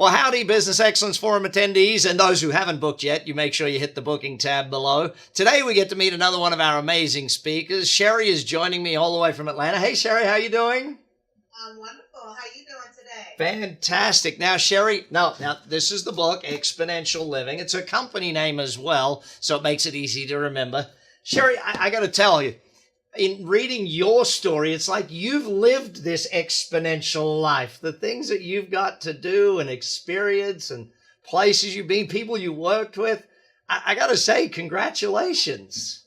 Well, howdy, Business Excellence Forum attendees, and those who haven't booked yet, you make sure you hit the booking tab below. Today, we get to meet another one of our amazing speakers. Sheri is joining me all the way from Atlanta. Hey, Sheri, how you doing? I'm wonderful. How you doing today? Fantastic. Now, Sheri, now this is the book, Exponential Living. It's a company name as well, so it makes it easy to remember. Sheri, I got to tell you, in reading your story, it's like you've lived this exponential life. The things that you've got to do and experience and places you've been, people you worked with. I got to say, congratulations.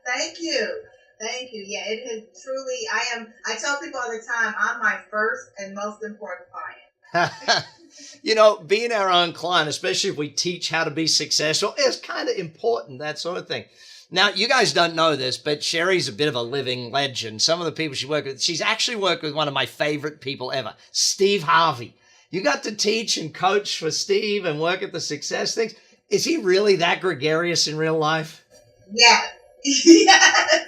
Thank you. Thank you. Yeah, it has truly, I tell people all the time, I'm my first and most important client. You know, being our own client, especially if we teach how to be successful, is kind of important, that sort of thing. Now, you guys don't know this, but Sheri's a bit of a living legend. Some of the people she worked with, she's actually worked with one of my favorite people ever, Steve Harvey. You got to teach and coach for Steve and work at the success things. Is he really that gregarious in real life? Yes. Yes.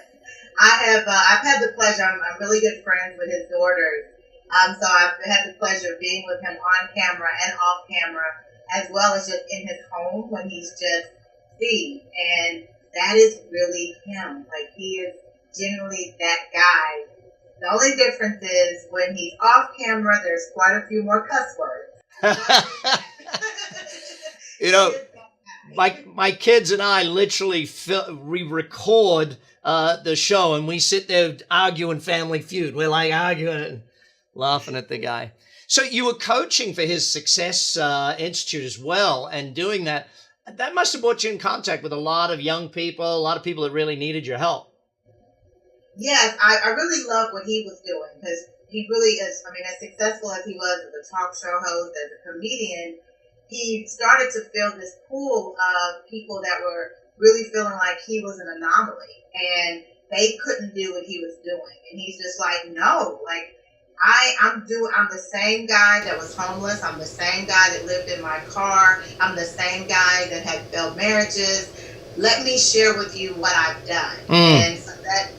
I've had the pleasure, I'm really good friends with his daughters. So I've had the pleasure of being with him on camera and off camera, as well as just in his home when he's just Steve. And that is really him. Like, he is generally that guy. The only difference is when he's off camera, there's quite a few more cuss words. You know, my kids and I literally we record the show and we sit there arguing Family Feud. We're like arguing and laughing at the guy. So you were coaching for his Success Institute as well, and doing that. That must have brought you in contact with a lot of young people, a lot of people that really needed your help. Yes, I really love what he was doing, because he really is, I mean, as successful as he was as a talk show host, as a comedian, he started to fill this pool of people that were really feeling like he was an anomaly and they couldn't do what he was doing. And he's just like, no, like, I'm the same guy that was homeless. I'm the same guy that lived in my car. I'm the same guy that had failed marriages. Let me share with you what I've done. And so that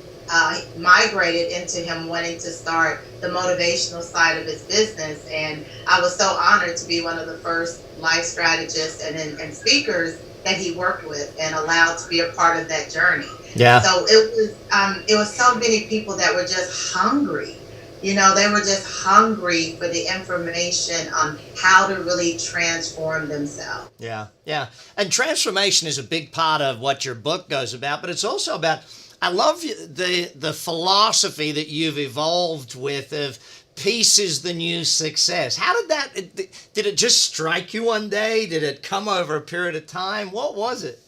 migrated into him wanting to start the motivational side of his business. And I was so honored to be one of the first life strategists and speakers that he worked with and allowed to be a part of that journey. Yeah. So it was so many people that were just hungry. You know, they were just hungry for the information on how to really transform themselves. Yeah, yeah. And transformation is a big part of what your book goes about, but it's also about, I love the philosophy that you've evolved with of peace is the new success. How did it just strike you one day? Did it come over a period of time? What was it?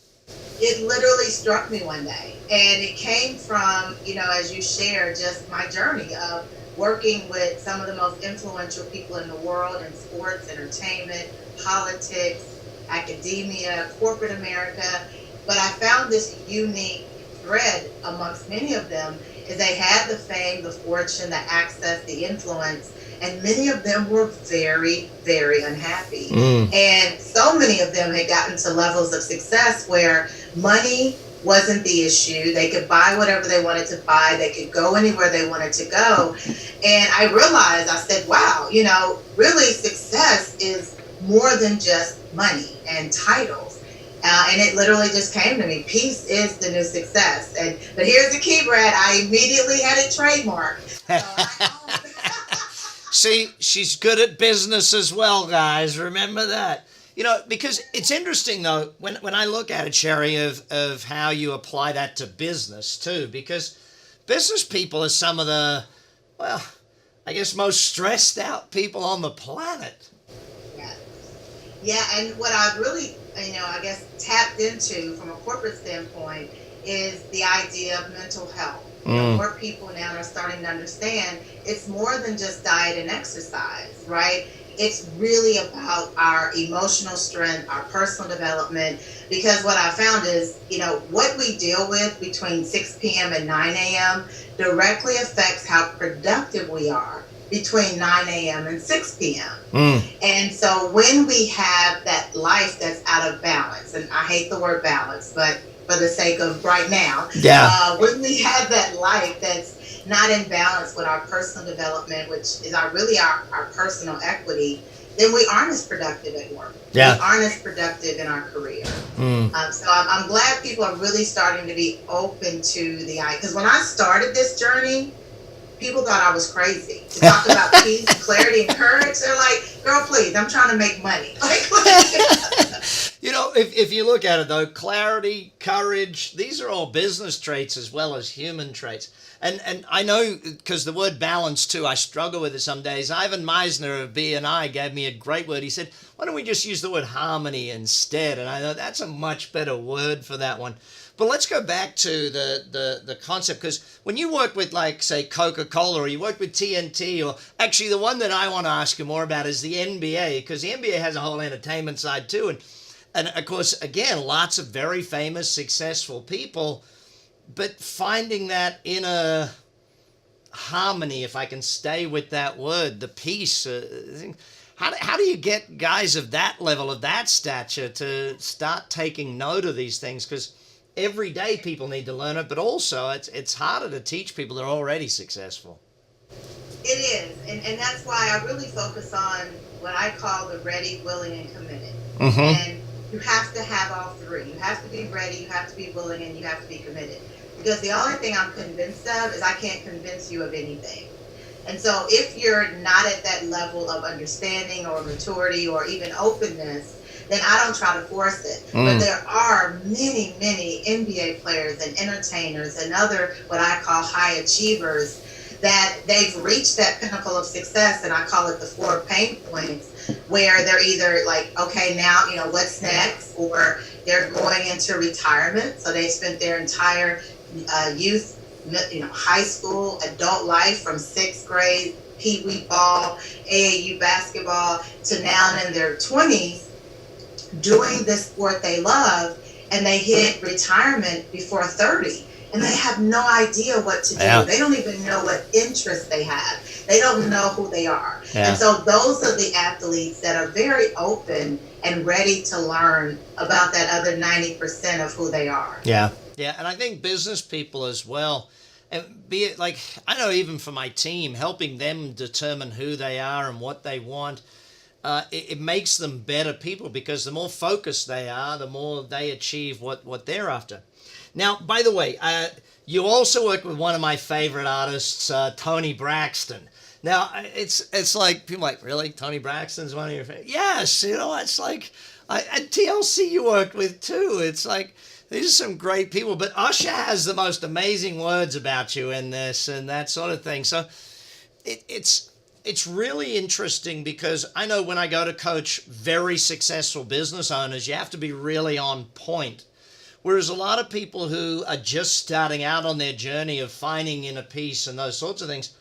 It literally struck me one day. And it came from, you know, as you shared, just my journey of working with some of the most influential people in the world in sports, entertainment, politics, academia, corporate America. But I found this unique thread amongst many of them is they had the fame, the fortune, the access, the influence, and many of them were very, very unhappy. And so many of them had gotten to levels of success where money wasn't the issue. They could buy whatever they wanted to buy. They could go anywhere they wanted to go. And I realized, I said, wow, you know, really success is more than just money and titles. And it literally just came to me. Peace is the new success. But here's the key, Brad. I immediately had it trademarked. See, she's good at business as well, guys. Remember that. You know, because it's interesting, though, when I look at it, Sheri, of how you apply that to business, too, because business people are some of the, well, I guess most stressed out people on the planet. Yeah. Yeah, and what I've really, you know, I guess tapped into from a corporate standpoint is the idea of mental health. You know, more people now are starting to understand it's more than just diet and exercise, right? It's really about our emotional strength, our personal development, because what I found is, you know, what we deal with between 6 p.m. and 9 a.m. directly affects how productive we are between 9 a.m. and 6 p.m. And so when we have that life that's out of balance, and I hate the word balance, but for the sake of right now, when we have that life that's not in balance with our personal development, which is our personal equity, then we aren't as productive at work. Yeah. We aren't as productive in our career. So I'm glad people are really starting to be open to the idea. Because when I started this journey, people thought I was crazy to talk about peace, clarity, and courage. They're like, girl, please, I'm trying to make money. You know, if you look at it though, clarity, courage, these are all business traits as well as human traits. And I know, because the word balance too, I struggle with it some days. Ivan Meisner of B&I gave me a great word. He said, why don't we just use the word harmony instead? And I know that's a much better word for that one. But let's go back to the concept, because when you work with, like, say, Coca-Cola, or you work with TNT, or actually the one that I want to ask you more about is the NBA, because the NBA has a whole entertainment side too. And of course, again, lots of very famous, successful people, but finding that inner harmony, if I can stay with that word, the peace. How do you get guys of that level, of that stature, to start taking note of these things? Because every day people need to learn it, but also it's harder to teach people that are already successful. It is, and that's why I really focus on what I call the ready, willing, and committed. And you have to have all three. You have to be ready, you have to be willing, and you have to be committed. Because the only thing I'm convinced of is I can't convince you of anything. And so if you're not at that level of understanding or maturity or even openness, then I don't try to force it. But there are many, many NBA players and entertainers and other what I call high achievers that they've reached that pinnacle of success, and I call it the 4 pain points, where they're either like, okay, now, what's next? Or they're going into retirement. So they spent their entire youth, high school, adult life from 6th grade, Pee Wee ball, AAU basketball, to now in their 20s doing this sport they love, and they hit retirement before 30. And they have no idea what to do. Yeah. They don't even know what interests they have. They don't know who they are. Yeah. And so those are the athletes that are very open and ready to learn about that other 90% of who they are. Yeah. Yeah. And I think business people as well, and be it like, I know even for my team, helping them determine who they are and what they want, it makes them better people, because the more focused they are, the more they achieve what they're after. Now, by the way, you also work with one of my favorite artists, Toni Braxton. Now, it's like, people are like, really? Toni Braxton's one of your favorites? Yes, it's like, at TLC you worked with too. It's like, these are some great people. But Usher has the most amazing words about you in this and that sort of thing. So it's really interesting, because I know when I go to coach very successful business owners, you have to be really on point. Whereas a lot of people who are just starting out on their journey of finding inner peace and those sorts of things,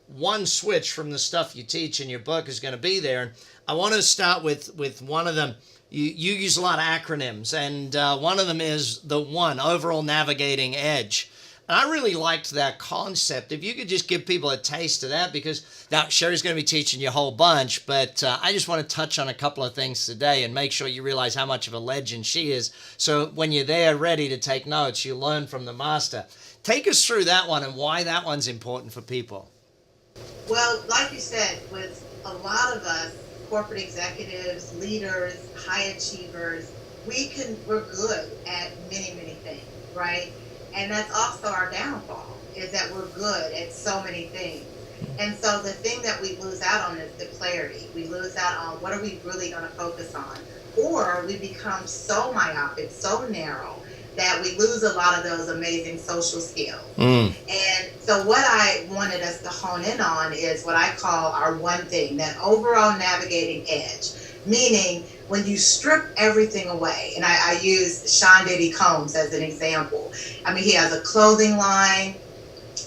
one switch from the stuff you teach in your book is going to be there. And I want to start with one of them. You use a lot of acronyms, and one of them is the ONE, Overall Navigating Edge. And I really liked that concept. If you could just give people a taste of that, because now Sheri's going to be teaching you a whole bunch, but I just want to touch on a couple of things today and make sure you realize how much of a legend she is. So when you're there ready to take notes, you learn from the master. Take us through that one and why that one's important for people. Well, like you said, with a lot of us, corporate executives, leaders, high achievers, we're good at many, many things, right? And that's also our downfall, is that we're good at so many things. And so the thing that we lose out on is the clarity. We lose out on what are we really going to focus on? Or we become so myopic, so narrow, that we lose a lot of those amazing social skills. And so what I wanted us to hone in on is what I call our one thing, that overall navigating edge. Meaning, when you strip everything away, and I use Sean Diddy Combs as an example. I mean, he has a clothing line,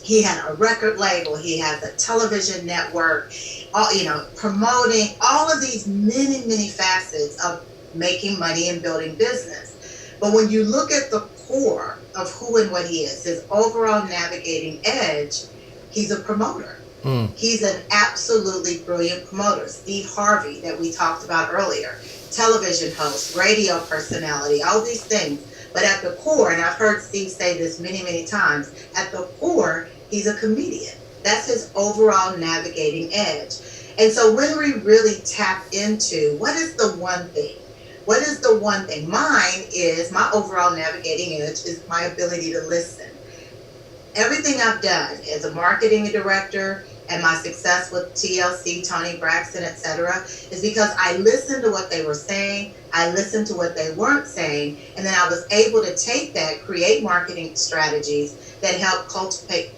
he had a record label, he has a television network, promoting all of these many, many facets of making money and building business. But when you look at the core of who and what he is, his overall navigating edge, he's a promoter. He's an absolutely brilliant promoter. Steve Harvey, that we talked about earlier, television host, radio personality, all these things. But at the core, and I've heard Steve say this many, many times, at the core, he's a comedian. That's his overall navigating edge. And so when we really tap into what is the one thing, what is the one thing? Mine is my overall navigating edge is my ability to listen. Everything I've done as a marketing director and my success with TLC, Tony Braxton, etc., is because I listened to what they were saying, I listened to what they weren't saying, and then I was able to take that, create marketing strategies that help cultivate,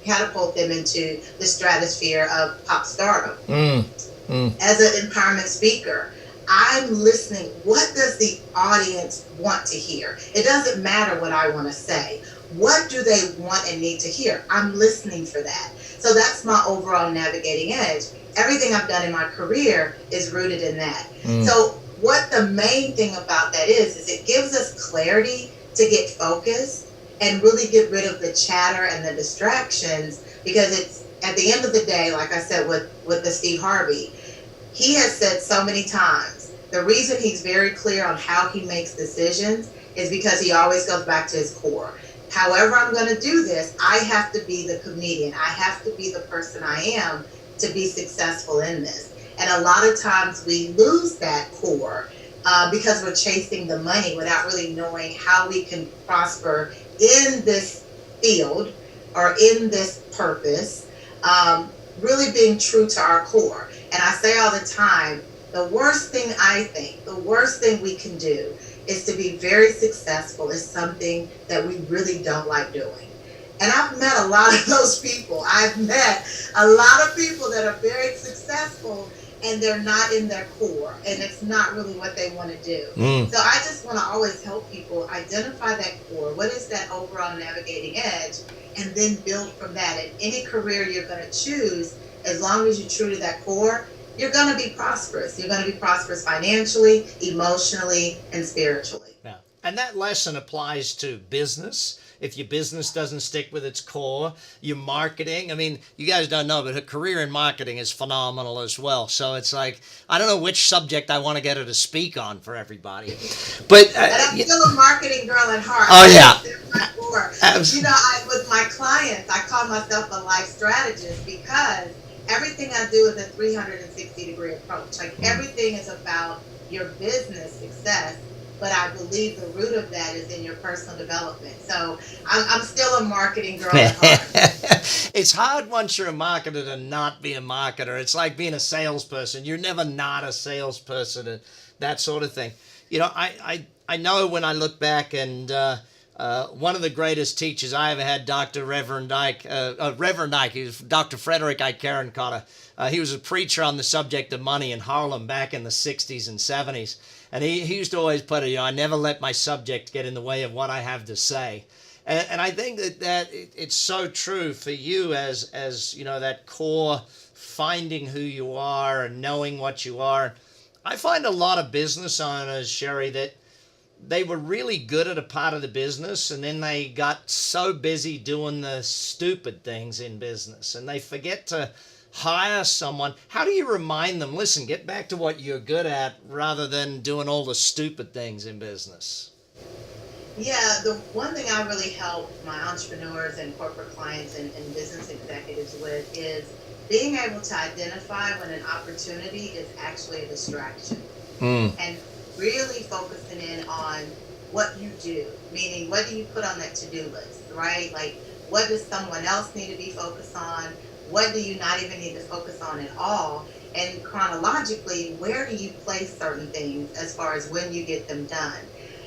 catapult them into the stratosphere of pop stardom. As an empowerment speaker, I'm listening. What does the audience want to hear? It doesn't matter what I want to say. What do they want and need to hear? I'm listening for that. So that's my overall navigating edge. Everything I've done in my career is rooted in that. So what the main thing about that is it gives us clarity to get focused and really get rid of the chatter and the distractions, because it's at the end of the day, like I said with the Steve Harvey, he has said so many times, the reason he's very clear on how he makes decisions is because he always goes back to his core. However I'm going to do this, I have to be the comedian. I have to be the person I am to be successful in this. And a lot of times we lose that core because we're chasing the money without really knowing how we can prosper in this field or in this purpose, really being true to our core. And I say all the time, the worst thing we can do is to be very successful is something that we really don't like doing. And I've met a lot of those people. I've met a lot of people that are very successful and they're not in their core and it's not really what they want to do. So I just want to always help people identify that core. What is that overall navigating edge? And then build from that. In any career you're going to choose, as long as you're true to that core, you're going to be prosperous. You're going to be prosperous financially, emotionally, and spiritually. Yeah. And that lesson applies to business. If your business doesn't stick with its core, your marketing, I mean, you guys don't know, but her career in marketing is phenomenal as well. So it's like, I don't know which subject I want to get her to speak on for everybody. But I'm still a marketing girl at heart. Oh, yeah. With my clients, I call myself a life strategist because everything I do is a 360-degree approach. Like everything is about your business success, but I believe the root of that is in your personal development. So I'm still a marketing girl at heart. It's hard once you're a marketer to not be a marketer. It's like being a salesperson. You're never not a salesperson and that sort of thing. I know when I look back and one of the greatest teachers I ever had, Reverend Ike, he was Dr. Frederick Ike Carter. He was a preacher on the subject of money in Harlem back in the 60s and 70s. And he used to always put it, I never let my subject get in the way of what I have to say. And I think that it's so true for you as that core, finding who you are and knowing what you are. I find a lot of business owners, Sheri, that they were really good at a part of the business and then they got so busy doing the stupid things in business and they forget to hire someone. How do you remind them, listen, get back to what you're good at rather than doing all the stupid things in business? Yeah, the one thing I really help my entrepreneurs and corporate clients and business executives with is being able to identify when an opportunity is actually a distraction. And really focusing in on what you do, meaning what do you put on that to-do list, right? Like, what does someone else need to be focused on? What do you not even need to focus on at all? And chronologically, where do you place certain things as far as when you get them done?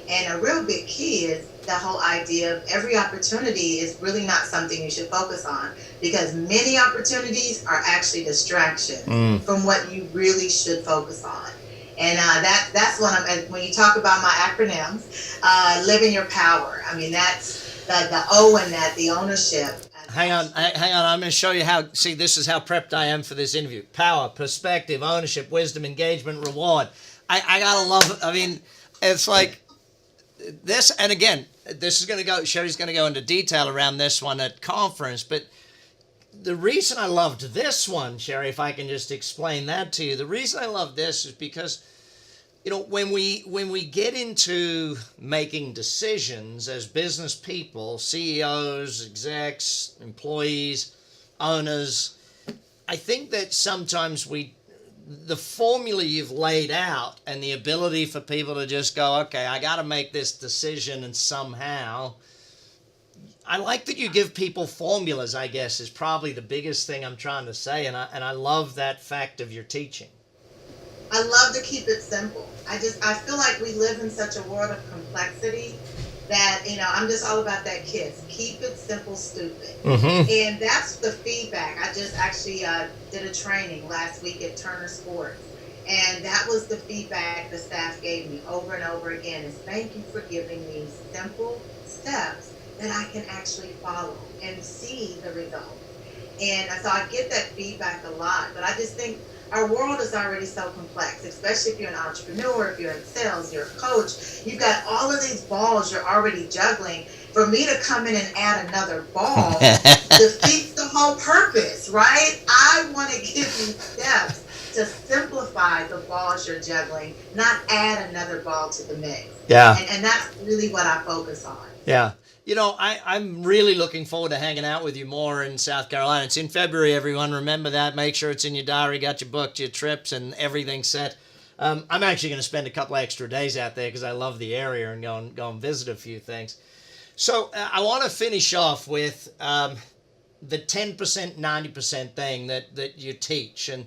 And a real big key is the whole idea of every opportunity is really not something you should focus on, because many opportunities are actually distraction from what you really should focus on. And that's when you talk about my acronyms, living your power. I mean, that's the O in that, the ownership. Hang on. I'm going to show you how. See, this is how prepped I am for this interview. Power, perspective, ownership, wisdom, engagement, reward. I gotta love it. I mean, it's like this. And again, this is going to go. Sheri's going to go into detail around this one at conference. But the reason I loved this one, Sheri, if I can just explain that to you, the reason I love this is because, when we get into making decisions as business people, CEOs, execs, employees, owners, I think that sometimes the formula you've laid out and the ability for people to just go, okay, I got to make this decision, and somehow, I like that you give people formulas, I guess, is probably the biggest thing I'm trying to say. And I love that fact of your teaching. I love to keep it simple. I feel like we live in such a world of complexity that, I'm just all about that kids. Keep it simple, stupid. Mm-hmm. And that's the feedback. I just actually did a training last week at Turner Sports. And that was the feedback the staff gave me over and over again is thank you for giving me simple steps that I can actually follow and see the result. And so I get that feedback a lot, but I just think our world is already so complex, especially if you're an entrepreneur, if you're in sales, you're a coach, you've got all of these balls you're already juggling. For me to come in and add another ball defeats the whole purpose, right? I want to give you steps to simplify the balls you're juggling, not add another ball to the mix. Yeah. And that's really what I focus on. Yeah. I'm really looking forward to hanging out with you more in South Carolina. It's in February, everyone. Remember that. Make sure it's in your diary, got your booked, your trips, and everything set. I'm actually going to spend a couple extra days out there because I love the area and go and visit a few things. So I want to finish off with the 10%, 90% thing that you teach. And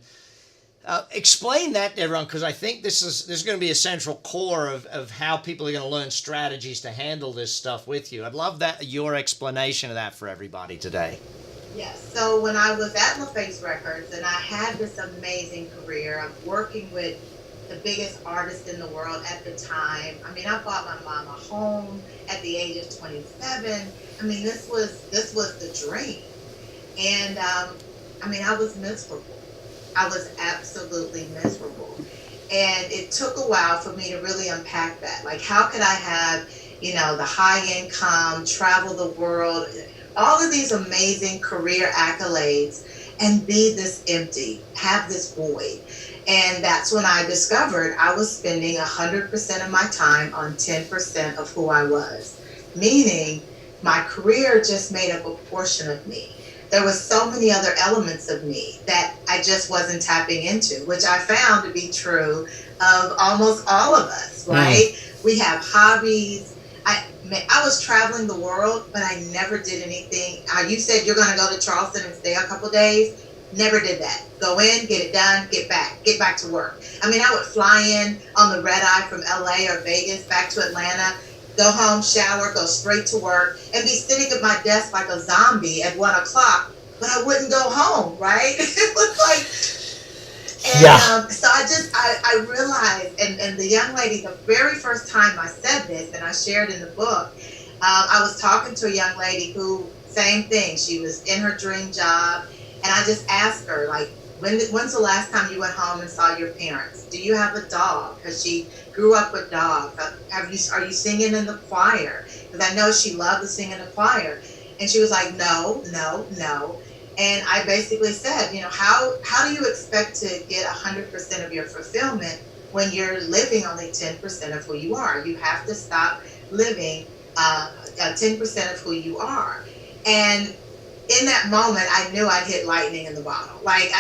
explain that to everyone, because I think this is going to be a central core of how people are going to learn strategies to handle this stuff with you. I'd love your explanation of that for everybody today. Yes. So when I was at LaFace Records and I had this amazing career of working with the biggest artists in the world at the time. I mean, I bought my mom a home at the age of 27. I mean, this was the dream. And I was miserable. I was absolutely miserable. And it took a while for me to really unpack that. Like, how could I have, the high income, travel the world, all of these amazing career accolades, and be this empty, have this void? And that's when I discovered I was spending 100% of my time on 10% of who I was. Meaning, my career just made up a portion of me. There was so many other elements of me that I just wasn't tapping into, which I found to be true of almost all of us, right? We have hobbies. I was traveling the world, but I never did anything. You said you're going to go to Charleston and stay a couple days. Never did that. Go in, get it done, get back to work. I mean, I would fly in on the red eye from LA or Vegas back to Atlanta, go home, shower, go straight to work, and be sitting at my desk like a zombie at 1 o'clock, but I wouldn't go home, right? It was like, and so I realized, and the young lady, the very first time I said this, and I shared in the book, I was talking to a young lady who, same thing, she was in her dream job, and I just asked her, like, when's the last time you went home and saw your parents? Do you have a dog? Because she grew up with dogs. Are you singing in the choir? Because I know she loved to sing in the choir. And she was like, no. And I basically said, how do you expect to get 100% of your fulfillment when you're living only 10% of who you are? You have to stop living 10% of who you are. And in that moment, I knew I'd hit lightning in the bottle. Like,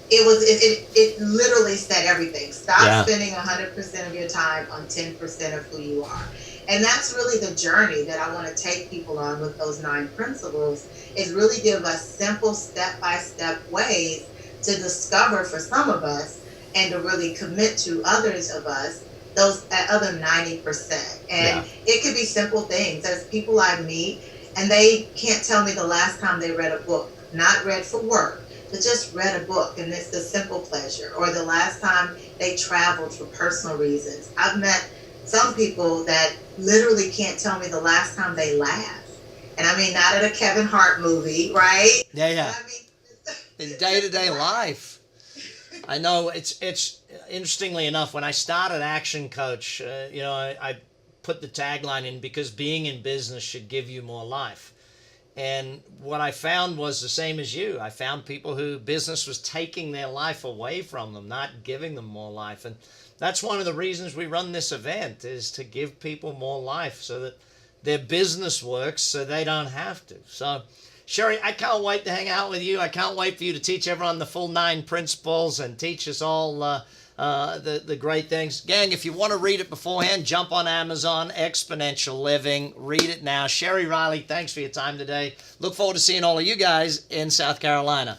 it literally said everything. Stop spending 100% of your time on 10% of who you are. And that's really the journey that I want to take people on with those 9 principles, is really give us simple step-by-step ways to discover for some of us and to really commit to others of us those other 90%. And it could be simple things. There's people I meet and they can't tell me the last time they read a book, not read for work, but just read a book, and it's the simple pleasure, or the last time they traveled for personal reasons. I've met some people that literally can't tell me the last time they laughed. And I mean, not at a Kevin Hart movie, right? Yeah. But I mean, in day-to-day life. I know it's interestingly enough, when I started Actioncoach, I put the tagline in because being in business should give you more life. And what I found was the same as you. I found people who business was taking their life away from them, not giving them more life. And that's one of the reasons we run this event, is to give people more life so that their business works so they don't have to. So, Sheri, I can't wait to hang out with you. I can't wait for you to teach everyone the full 9 principles and teach us all the great things. Gang, if you want to read it beforehand, jump on Amazon, Exponential Living. Read it now. Sheri Riley, thanks for your time today. Look forward to seeing all of you guys in South Carolina.